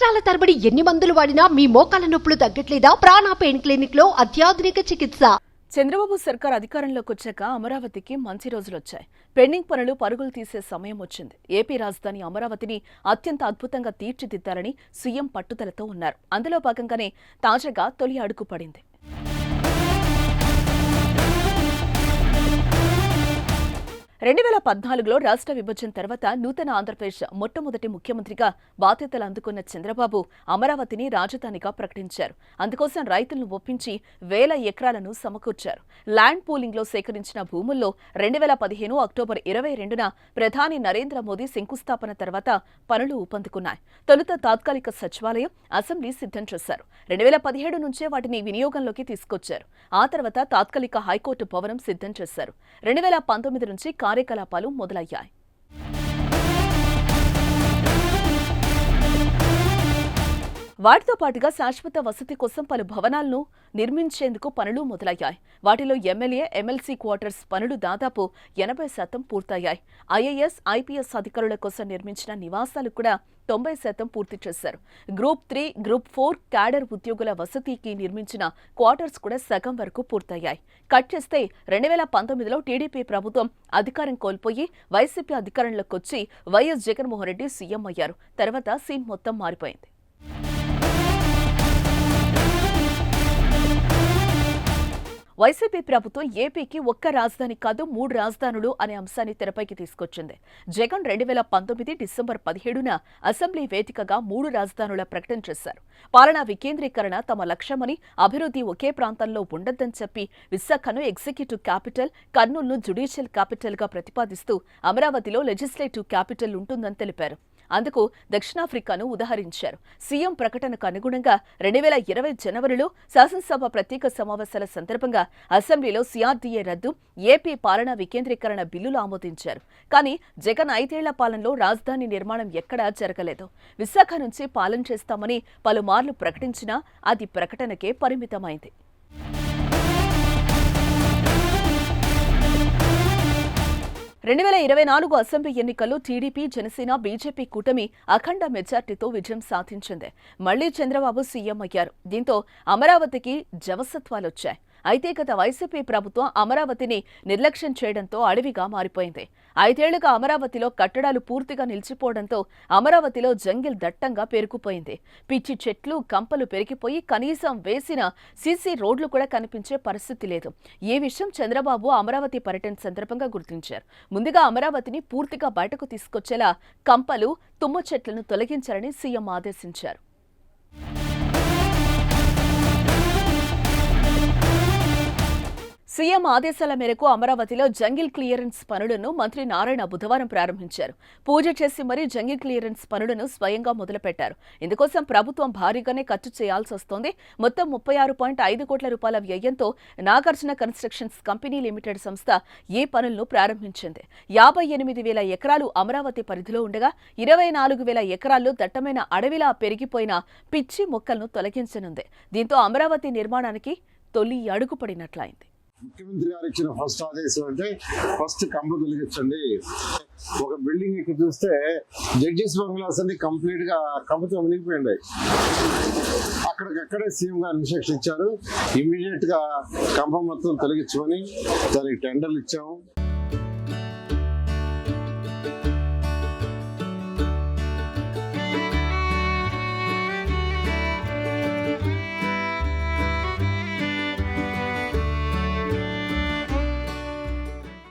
సంవత్సరాల తరబడి ఎన్ని మందులు వాడినా మీ మోకాల నొప్పులు తగ్గట్లేదా? ప్రాణ పెయిన్ క్లినిక్ లో అత్యాధునిక చికిత్స. చంద్రబాబు సర్కార్ అధికారంలోకి వచ్చాక అమరావతికి మంచి రోజులొచ్చాయి. పెండింగ్ పనులు పరుగులు తీసే సమయం వచ్చింది. ఏపీ రాజధాని అమరావతిని అత్యంత అద్భుతంగా తీర్చిదిద్దాలని సీఎం పట్టుదలతో ఉన్నారు. అందులో భాగంగానే తాజాగా తొలి అడుగు పడింది. 2014లో రాష్ట్ర విభజన తర్వాత నూతన ఆంధ్రప్రదేశ్ మొట్టమొదటి ముఖ్యమంత్రిగా బాధ్యతలు అందుకున్న చంద్రబాబు అమరావతిని రాజధానిగా ప్రకటించారు. అందుకోసం రైతులను ఒప్పించి వేల ఎకరాలను సమకూర్చారు. ల్యాండ్ పూలింగ్లో సేకరించిన భూముల్లో 2015 అక్టోబర్ 22న ప్రధాని నరేంద్ర మోదీ శంకుస్థాపన తర్వాత పనులు ఊపందుకున్నాయి. తొలుత తాత్కాలిక సచివాలయం, అసెంబ్లీ సిద్ధం చేశారు. 2017 నుంచే వాటిని వినియోగంలోకి తీసుకొచ్చారు. ఆ తర్వాత తాత్కాలిక హైకోర్టు భవనం సిద్ధం చేశారు. 2019 నుంచి కార్యకలాపాలు మొదలయ్యాయి. వాటితో పాటుగా శాశ్వత వసతి కోసం పలు భవనాలను నిర్మించేందుకు పనులు మొదలయ్యాయి. వాటిలో ఎమ్మెల్యే, ఎమ్మెల్సీ క్వార్టర్స్ పనులు దాదాపు 80% పూర్తయ్యాయి. ఐఏఎస్, ఐపీఎస్ అధికారుల కోసం నిర్మించిన నివాసాలు కూడా 90% పూర్తి చేశారు. గ్రూప్ 3, గ్రూప్ 4 క్యాడర్ ఉద్యోగుల వసతికి నిర్మించిన క్వార్టర్స్ కూడా సగం వరకు పూర్తయ్యాయి. కట్ చేస్తే 2019లో టీడీపీ ప్రభుత్వం అధికారం కోల్పోయి వైసీపీ అధికారంలోకి వచ్చి వైఎస్ జగన్మోహన్ రెడ్డి సీఎం అయ్యారు. తర్వాత సీన్ మొత్తం మారిపోయింది. వైసీపీ ప్రభుత్వం ఏపీకి ఒక్క రాజధాని కాదు 3 రాజధానులు అనే అంశాన్ని తెరపైకి తీసుకొచ్చింది. జగన్ 2019 డిసెంబర్ 17న అసెంబ్లీ వేదికగా 3 రాజధానుల ప్రకటన చేశారు. పాలనా వికేంద్రీకరణ తమ లక్ష్యమని, అభివృద్ధి ఒకే ప్రాంతంలో ఉండొద్దని చెప్పి విశాఖను ఎగ్జిక్యూటివ్ క్యాపిటల్, కర్నూలును జ్యుడిషియల్ క్యాపిటల్ గా ప్రతిపాదిస్తూ అమరావతిలో లెజిస్లేటివ్ క్యాపిటల్ ఉంటుందని తెలిపారు. అందుకు దక్షిణాఫ్రికాను ఉదాహరించారు. సీఎం ప్రకటనకు అనుగుణంగా 2020 జనవరిలో శాసనసభ ప్రత్యేక సమావేశాల సందర్భంగా అసెంబ్లీలో సిఆర్డీఏ రద్దు, ఏపీ పాలనా వికేంద్రీకరణ బిల్లులు ఆమోదించారు. కానీ జగన్ 5 ఏళ్ల పాలనలో రాజధాని నిర్మాణం ఎక్కడా జరగలేదు. విశాఖ నుంచి పాలన చేస్తామని పలుమార్లు ప్రకటించినా అది ప్రకటనకే పరిమితమైంది. 2024 అసెంబ్లీ ఎన్నికల్లో టీడీపీ, జనసేన, బీజేపీ కూటమి అఖండ మెజార్టీతో విజయం సాధించింది. మళ్లీ చంద్రబాబు సీఎం అయ్యారు. దీంతో అమరావతికి జవసత్వాలొచ్చాయి. అయితే గత వైసీపీ ప్రభుత్వం అమరావతిని నిర్లక్ష్యం చేయడంతో అడవిగా మారిపోయింది. 5 ఏళ్లుగా అమరావతిలో కట్టడాలు పూర్తిగా నిలిచిపోవడంతో అమరావతిలో జంగిల్ దట్టంగా పేరుకుపోయింది. పిచ్చి చెట్లు, కంపలు పెరిగిపోయి కనీసం వేసిన సీసీ రోడ్లు కూడా కనిపించే పరిస్థితి లేదు. ఈ విషయం చంద్రబాబు అమరావతి పర్యటన సందర్భంగా గుర్తించారు. ముందుగా అమరావతిని పూర్తిగా బయటకు తీసుకొచ్చేలా కంపలు, తుమ్మ చెట్లను తొలగించాలని సీఎం ఆదేశించారు. సీఎం ఆదేశాల మేరకు అమరావతిలో జంగిల్ క్లియరెన్స్ పనులను మంత్రి నారాయణ బుధవారం ప్రారంభించారు. పూజ చేసి మరీ జంగిల్ క్లియరెన్స్ పనులను స్వయంగా మొదలుపెట్టారు. ఇందుకోసం ప్రభుత్వం భారీగానే ఖర్చు చేయాల్సి వస్తోంది. మొత్తం 36.5 కోట్ల రూపాయల వ్యయంతో నాగార్జున కన్స్ట్రక్షన్స్ కంపెనీ లిమిటెడ్ సంస్థ ఈ పనులను ప్రారంభించింది. 58,000 ఎకరాలు అమరావతి పరిధిలో ఉండగా 24,000 ఎకరాల్లో దట్టమైన అడవిలా పెరిగిపోయిన పిచ్చి మొక్కలను తొలగించనుంది. దీంతో అమరావతి నిర్మాణానికి తొలి అడుగు పడినట్లయింది. ముఖ్యమంత్రి గారు ఇచ్చిన ఫస్ట్ ఆదేశం అంటే ఫస్ట్ కంప తొలగించండి. ఒక బిల్డింగ్ ఇక్కడ చూస్తే జడ్జెస్ బంగ్లాస్ అన్ని కంప్లీట్ గా కంపతో మునిగిపోయింది. అక్కడికక్కడే సీఎం గారు ఇన్స్ట్రక్షన్ ఇచ్చారు. ఇమ్మీడియట్ గా కంప మొత్తం తొలగించమని దానికి టెండర్లు ఇచ్చాము.